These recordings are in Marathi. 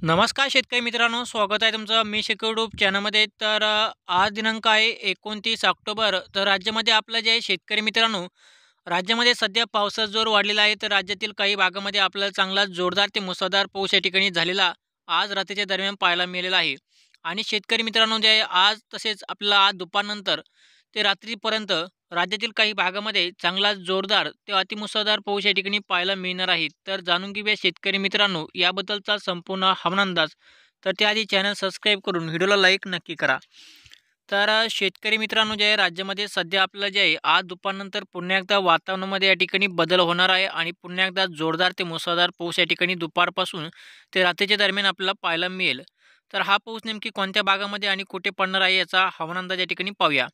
नमस्कार शेतकरी मित्रांनो, स्वागत आहे तुमचं मी शेतकरी यूट्यूब चॅनलमध्ये. आज दिनांक आहे 29 ऑक्टोबर. तर राज्यामध्ये आपलं जे आहे शेतकरी मित्रांनो, राज्यामध्ये सध्या पावसाचा जोर वाढलेला आहे. तर राज्यातील काही भागामध्ये आपल्याला चांगला जोरदार ते मुसळधार पाऊस या ठिकाणी झालेला आज रात्रीच्या दरम्यान पाहायला मिळालेला आहे. आणि शेतकरी मित्रांनो जे आहे आज तसेच आपल्याला आज दुपारनंतर ते रात्रीपर्यंत राज्यातील काही भागामध्ये चांगला जोरदार ते अतिमुसळधार पाऊस या ठिकाणी पाहायला मिळणार आहे. तर जाणून घेऊया शेतकरी मित्रांनो याबद्दलचा संपूर्ण हवामान अंदाज. तर त्याआधी चॅनल सबस्क्राईब करून व्हिडिओला लाईक नक्की करा. शेतकरी मित्रांनो जे आहे राज्यामध्ये सध्या आपलं जे आहे आज दुपारनंतर पुन्हा एकदा वातावरणामध्ये या ठिकाणी बदल होणार आहे आणि पुन्हा एकदा जोरदार ते मुसळधार पाऊस या ठिकाणी दुपारपासून ते रात्रीच्या दरम्यान आपल्याला पाहायला मिळेल. तर हा पाऊस नेमकी कोणत्या भागामध्ये आणि कुठे पडणार आहे याचा हवामान अंदाज या ठिकाणी पाहूया.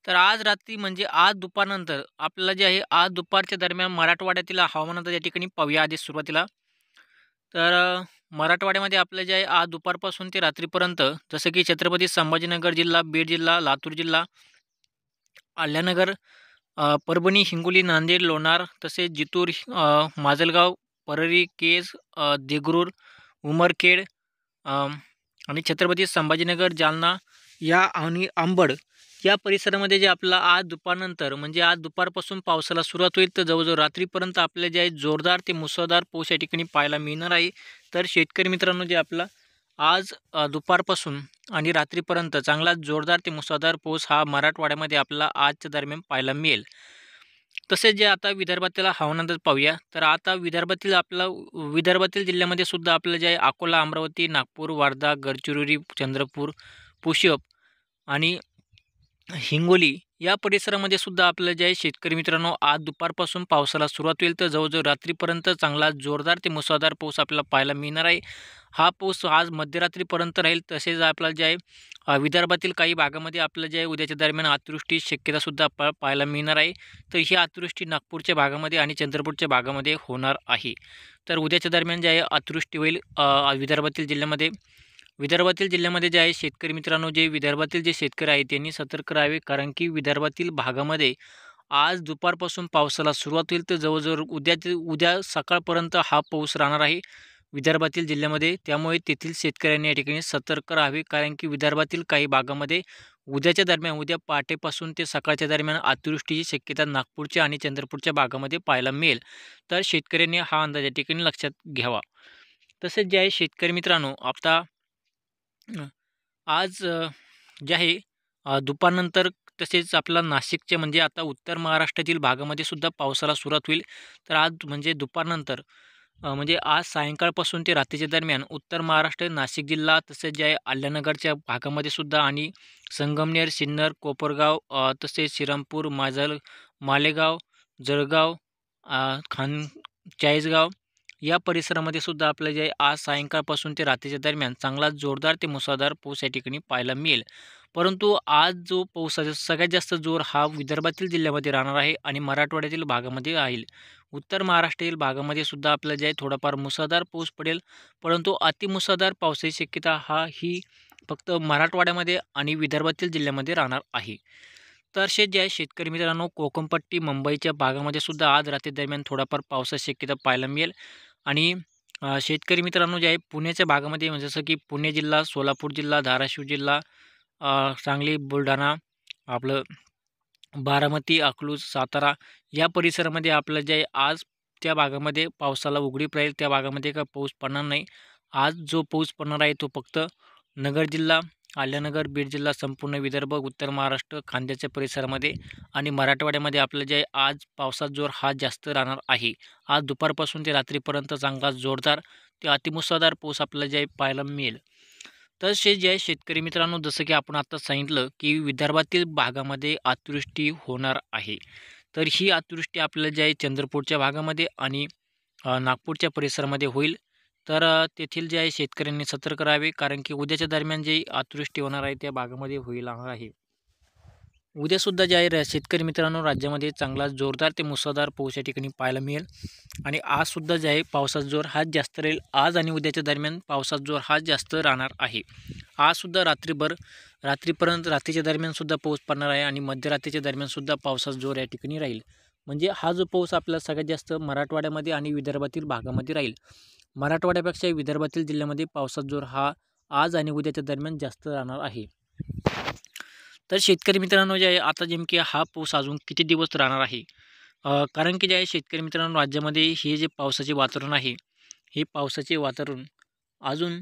तर आज रात्री म्हणजे आज दुपारनंतर आपल्याला जे आहे आज दुपारच्या दरम्यान मराठवाड्यातील हवामान अंदाज या ठिकाणी पाहूया आधी सुरुवातीला. मराठवाड्यामध्ये आपलं जे आहे आज दुपारपासून ते रात्रीपर्यंत जसं की छत्रपती संभाजीनगर जिल्हा, बीड जिल्हा, लातूर जिल्हा, अल्यानगर, परभणी, हिंगोली, नांदेड, लोणार तसेच जितूर, माजलगाव, परळी, केज, देगरूर, उमरखेड, आणि छत्रपती संभाजीनगर, जालना या आणि अंबड या परिसरामध्ये जे आपला आज दुपारनंतर म्हणजे आज दुपारपासून पावसाला सुरुवात होईल. तर जवळजवळ रात्रीपर्यंत आपल्याला जे आहे जोरदार ते मुसळधार पाऊस या ठिकाणी पाहायला मिळणार आहे. तर शेतकरी मित्रांनो जे आपला आज दुपारपासून आणि रात्रीपर्यंत चांगला जोरदार ते मुसळधार पाऊस हा मराठवाड्यामध्ये आपल्याला आजच्या दरम्यान पाहायला मिळेल. तसेच जे आता विदर्भातील हवामान अंदाज पाहूया. तर आता विदर्भातील जिल्ह्यामध्ये सुद्धा आपलं जे आहे अकोला, अमरावती, नागपूर, वर्धा, गडचिरोली, चंद्रपूर, पुष्यप आणि हिंगोली या परिसरामध्ये सुद्धा आपलं जे आहे शेतकरी मित्रांनो आज दुपारपासून पावसाला सुरुवात होईल. तर जवळजवळ रात्रीपर्यंत चांगला जोरदार ते मुसळधार पाऊस आपल्याला पाहायला मिळणार आहे. हा पाऊस आज मध्यरात्रीपर्यंत राहील. तसेच आपल्याला जे आहे विदर्भातील काही भागामध्ये आपलं जे आहे उद्याच्या दरम्यान अतिवृष्टी शक्यतासुद्धा आपल्याला पाहायला मिळणार आहे. तर ही अतिवृष्टी नागपूरच्या भागामध्ये आणि चंद्रपूरच्या भागामध्ये होणार आहे. तर उद्याच्या दरम्यान जे आहे अतिवृष्टी होईल विदर्भातील जिल्ह्यामध्ये जे आहे शेतकरी मित्रांनो जे विदर्भातील जे शेतकरी आहेत त्यांनी सतर्क राहावे. कारण की विदर्भातील भागामध्ये आज दुपारपासून पावसाला सुरुवात होईल. तर जवळजवळ उद्या सकाळपर्यंत हा पाऊस राहणार आहे विदर्भातील जिल्ह्यामध्ये. त्यामुळे तेथील शेतकऱ्यांनी या ठिकाणी सतर्क राहावे. कारण की विदर्भातील काही भागामध्ये उद्याच्या दरम्यान उद्या पहाटेपासून ते सकाळच्या दरम्यान अतिवृष्टीची शक्यता नागपूरच्या आणि चंद्रपूरच्या भागामध्ये पाहायला मिळेल. तर शेतकऱ्यांनी हा अंदाज या ठिकाणी लक्षात घ्यावा. तसेच जे आहे शेतकरी मित्रांनो आता आज जे आहे दुपारनंतर तसेच आपला नाशिकचे म्हणजे आता उत्तर महाराष्ट्रातील भागामध्ये सुद्धा पावसाला सुरुवात होईल. तर आज म्हणजे दुपारनंतर म्हणजे आज सायंकाळपासून ते रात्रीच्या दरम्यान उत्तर महाराष्ट्र, नाशिक जिल्हा तसेच जे आहे अल्यानगरच्या भागामध्ये सुद्धा आणि संगमनेर, सिन्नर, कोपरगाव, तसेच श्रीरामपूर, मालेगाव, जळगाव, चाळीसगाव या परिसरामध्ये सुद्धा आपलं जे आज सायंकाळपासून ते रात्रीच्या दरम्यान चांगला जोरदार ते मुसळधार पाऊस या ठिकाणी पाहायला मिळेल. परंतु आज जो पाऊसाचा सगळ्यात जास्त जोर हा विदर्भातील जिल्ह्यामध्ये राहणार आहे आणि मराठवाड्यातील भागामध्ये राहील. उत्तर महाराष्ट्रातील भागामध्ये सुद्धा आपलं जे आहे थोडाफार मुसळधार पाऊस पडेल. परंतु अतिमुसळधार पावसाची शक्यता ही फक्त मराठवाड्यामध्ये आणि विदर्भातील जिल्ह्यामध्ये राहणार आहे. तर जे आहे शेतकरी मित्रांनो कोकणपट्टी मुंबईच्या भागामध्ये सुद्धा आज रात्री दरम्यान थोडाफार पावसाची शक्यता पाहायला मिळेल. आणि शेतकरी मित्रांनो जे आहे पुण्याच्या भागामध्ये म्हणजे जसं की पुणे जिल्हा, सोलापूर जिल्हा, धाराशिव जिल्हा, सांगली, बुलढाणा, आपलं बारामती, अकलूज, सातारा या परिसरामध्ये आपलं जे आहे आज त्या भागामध्ये पावसाला उघडीप राहील. त्या भागामध्ये काय पाऊस पडणार नाही. आज जो पाऊस पडणार आहे तो फक्त नगर जिल्हा, अल्यानगर, बीड जिल्हा, संपूर्ण विदर्भ, उत्तर महाराष्ट्र, खान्देच्या परिसरामध्ये आणि मराठवाड्यामध्ये आपलं जे आहे आज पावसाचा जोर हा जास्त राहणार आहे. आज दुपारपासून ते रात्रीपर्यंत चांगला जोरदार ते अतिमुसळधार पाऊस आपल्याला जे आहे पाहायला मिळेल. तर जे आहे शेतकरी मित्रांनो जसं की आपण आता सांगितलं की विदर्भातील भागामध्ये अतिवृष्टी होणार आहे. तर ही अतिवृष्टी आपल्याला जे आहे चंद्रपूरच्या भागामध्ये आणि नागपूरच्या परिसरामध्ये होईल. तर तेथील जे आहे शेतकऱ्यांनी सतर्क राहावे. कारण की उद्याच्या दरम्यान जे अतिवृष्टी होणार आहे त्या भागामध्ये होईल आहे. उद्यासुद्धा जे आहे शेतकरी मित्रांनो राज्यामध्ये चांगला जोरदार ते मुसळधार पाऊस या ठिकाणी पाहायला मिळेल. आणि आजसुद्धा जे आहे पावसाचा जोर हाच जास्त राहील. आज आणि उद्याच्या दरम्यान पावसाचा जोर हाच जास्त राहणार आहे. आजसुद्धा रात्रीपर्यंत रात्रीच्या दरम्यानसुद्धा पाऊस पडणार आहे आणि मध्यरात्रीच्या दरम्यानसुद्धा पावसाचा जोर या ठिकाणी राहील. म्हणजे हा जो पाऊस आपला सगळ्यात जास्त मराठवाड्यामध्ये आणि विदर्भातील भागामध्ये राहील. मराठवाड्यापेक्षा विदर्भातील जिल्ह्यामध्ये पावसाचा जोर हा आज आणि उद्याच्या दरम्यान जास्त राहणार आहे. तर शेतकरी मित्रांनो जे आहे आता नेमकी हा पाऊस अजून किती दिवस राहणार आहे? कारण की जे आहे शेतकरी मित्रांनो राज्यामध्ये हे जे पावसाचे वातावरण आहे, हे पावसाचे वातावरण अजून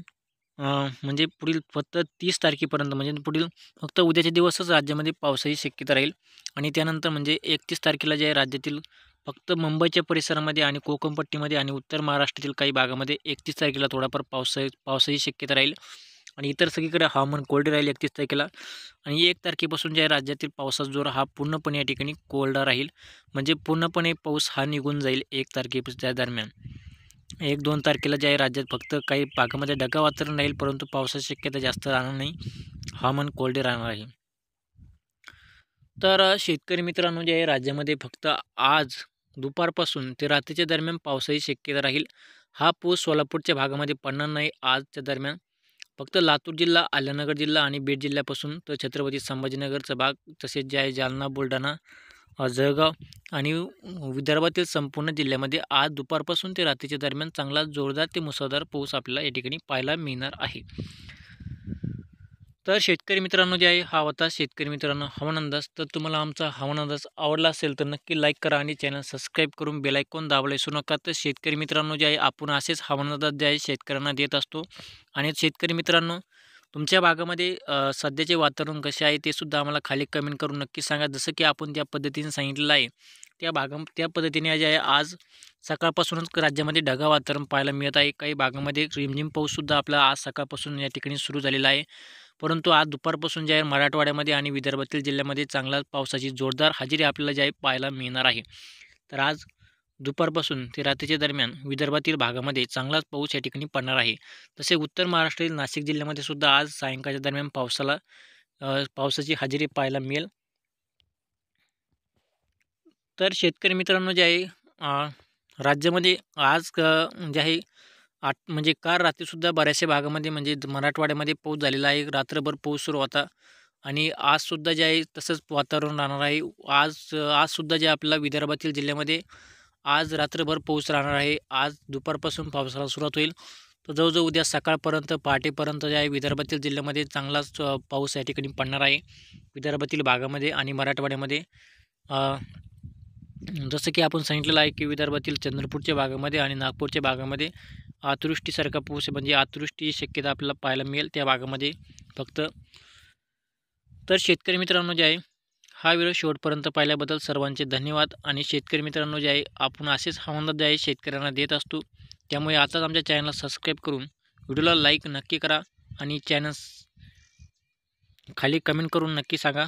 म्हणजे पुढील फक्त 30 तारखेपर्यंत म्हणजे पुढील फक्त उद्याचे दिवसच राज्यामध्ये पावसाची शक्यता राहील आणि त्यानंतर म्हणजे 31 तारखेला जे आहे राज्यातील फक्त मुंबईच्या परिसरामध्ये आणि कोकणपट्टीमध्ये आणि उत्तर महाराष्ट्रातील काही भागामध्ये 31 तारखेला थोडाफार पावसाची शक्यता राहील आणि इतर सगळीकडे हवामान कोरडे राहील 31 तारखेला आणि 1 तारखेपासून जे आहे राज्यातील पावसाचा जोर हा पूर्णपणे या ठिकाणी कोरडा राहील. म्हणजे पूर्णपणे पाऊस हा निघून जाईल 1 तारखेच्या दरम्यान. 1-2 तारखेला जे आहे राज्यात फक्त काही भागामध्ये ढगाळ वातावरण राहील, परंतु पावसाची शक्यता जास्त राहणार नाही. हवामान कोरडे राहणार आहे. तर शेतकरी मित्रांनो जे आहे राज्यामध्ये फक्त आज दुपारपासून ते रात्रीच्या दरम्यान पावसाची शक्यता राहील. हा पाऊस सोलापूरच्या भागामध्ये पडणार नाही आजच्या दरम्यान. फक्त लातूर जिल्हा, अहिल्यानगर जिल्हा आणि बीड जिल्ह्यापासून तर छत्रपती संभाजीनगरचा भाग तसेच जे आहे जालना, बुलढाणा, जळगाव आणि विदर्भातील संपूर्ण जिल्ह्यामध्ये आज दुपारपासून ते रात्रीच्या दरम्यान चांगला जोरदार ते मुसळधार पाऊस आपल्याला या ठिकाणी पाहायला मिळणार आहे. तर शेतकरी मित्रांनो जे आहे हा होता शेतकरी मित्रांनो हवामान अंदाज. तर तुम्हाला आमचा हवामान अंदाज आवडला असेल तर नक्की लाईक करा आणि चॅनल सबस्क्राईब करून बेल आयकॉन दाबायला विसरू नका. तर शेतकरी मित्रांनो जे आहे आपण असेच हवामान अंदाज जे आहे शेतकऱ्यांना देत असतो. आणि शेतकरी मित्रांनो तुमच्या भागामध्ये सध्याचे वातावरण कसे आहे ते सुद्धा आम्हाला खाली कमेंट करून नक्की सांगा. जसं की आपण ज्या पद्धतीने सांगितलेलं आहे त्या पद्धतीने जे आहे आज सकाळपासूनच राज्यामध्ये ढगाळ वातावरण पाहायला मिळत आहे. काही भागामध्ये रिमझिम पाऊससुद्धा आपला आज सकाळपासून या ठिकाणी सुरू झालेला आहे. परंतु आज दुपारपासून जे आहे मराठवाड्यामध्ये आणि विदर्भातील जिल्ह्यामध्ये चांगला पावसाची जोरदार हजेरी आपल्याला जे आहे पाहायला मिळणार आहे. तर आज दुपारपासून ते रात्रीच्या दरम्यान विदर्भातील भागामध्ये चांगलाच पाऊस या ठिकाणी पडणार आहे. तसे उत्तर महाराष्ट्रातील नाशिक जिल्ह्यामध्ये सुद्धा आज सायंकाळच्या दरम्यान पावसाची हजेरी पाहायला मिळेल. तर शेतकरी मित्रांनो जे आहे राज्यामध्ये आज जे आहे म्हणजे काल रात्रीसुद्धा बऱ्याचशा भागामध्ये म्हणजे मराठवाड्यामध्ये पाऊस झालेला आहे. रात्रभर पाऊस सुरू होता आणि आजसुद्धा जे आहे तसंच वातावरण राहणार आहे. आजसुद्धा जे आपल्याला विदर्भातील जिल्ह्यामध्ये आज रात्रभर पाऊस राहणार आहे. आज दुपारपासून पावसाला सुरुवात होईल. तर जवळजवळ उद्या सकाळपर्यंत पहाटेपर्यंत जे आहे विदर्भातील जिल्ह्यामध्ये चांगलाच पाऊस या ठिकाणी पडणार आहे. विदर्भातील भागामध्ये आणि मराठवाड्यामध्ये जसं की आपण सांगितलेलं आहे की विदर्भातील चंद्रपूरच्या भागामध्ये आणि नागपूरच्या भागामध्ये अतिवृष्टीसारखा पाऊस म्हणजे अतिवृष्टी शक्यता आपल्याला पाहायला मिळेल त्या भागामध्ये फक्त. तर शेतकरी मित्रांनो जे आहे हा व्हिडिओ शेवटपर्यंत पाहिल्याबद्दल सर्वांचे धन्यवाद. आणि शेतकरी मित्रांनो जे आहे आपण असेच हवामान जे आहे शेतकऱ्यांना देत असतो. त्यामुळे आताच आमच्या चॅनलला सबस्क्राईब करून व्हिडिओला लाईक नक्की करा आणि चॅनल खाली कमेंट करून नक्की सांगा